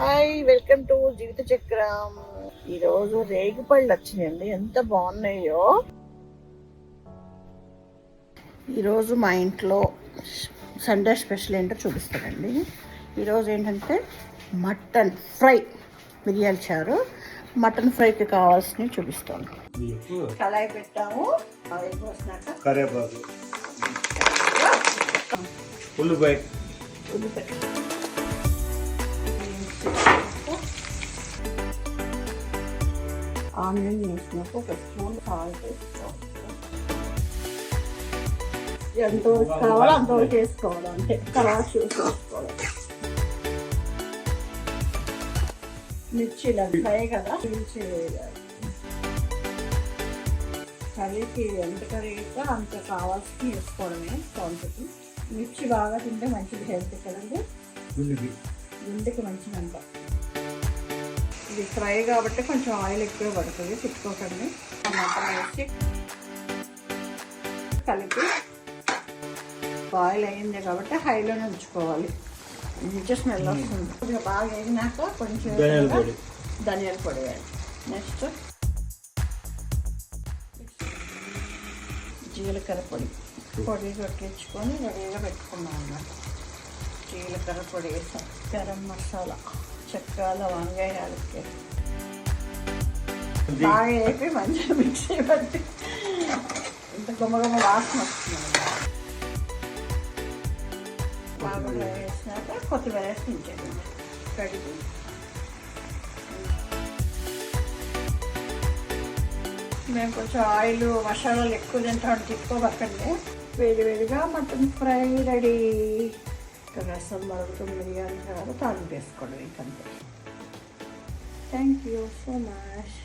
Hi, welcome to జీవిత చక్రం. ఈరోజు రేగిపళ్ళు వచ్చినాయండి, ఎంత బాగున్నాయో. ఈరోజు మా ఇంట్లో సండే స్పెషల్ ఏంటో చూపిస్తానండి. ఈరోజు ఏంటంటే మటన్ ఫ్రై, మిరియాల చారు. మటన్ ఫ్రైకి కావాల్సినవి చూపిస్తాను. కళాయి పెట్టాము, కరివేపాకు, ఉల్లిపాయ, ఆనియన్ వేసినాక ఒక స్పూన్ సాల్ట్ వేసుకోవాలి. ఎంతవరకు కావాలో అంతవరకు వేసుకోవాలి, అంటే కలర్ చూసి వేసుకోవాలి. మిర్చీలు ఫ్రై కదా, మిర్చి కర్రీకి ఎంత కర్రీగా అంత కావాల్సి వేసుకోవడమే క్వాంటిటీ. మిర్చి బాగా తింటే మంచిది హెల్త్ కదండి, గుండెకి మంచిదంట. ఇది ఫ్రై కాబట్టి కొంచెం ఆయిల్ ఎక్కువ పడుతుంది, తిప్పుకోకండి. టమాటా వేసి కలిపి బాయిల్ అయింది కాబట్టి హైలోనే ఉంచుకోవాలి. మంచి స్మెల్ వస్తుంది. కొద్దిగా బాగా వేగినాక కొంచెం ధనియాల పొడి వేయాలి. నెక్స్ట్ జీలకర్ర పొడి కొట్టించుకొని రెడీగా పెట్టుకున్నాం అన్నమాట. జీలకర్ర పొడి వేసాం, గరం మసాలా, చెక్క, లవంగా, యాలక్కాయ బాగా వేపి మంచిగా మిక్సీ పట్టి ఇంత గుమ్మగుమ్మ వాసన వస్తుంది. బాగా వేసినాక కొత్తిమీర వేసి దించేది, కడిగి. మేము కొంచెం ఆయిల్ మసాలాలు ఎక్కువ తింటాం, తిప్పుకోబక్కండి. వేడివేడిగా మటన్ ఫ్రై రెడీ. రసం మరుగుతుంది, మిరియాలు తాలింపు వేసుకోవడం ఇంకంతే. Thank you so much.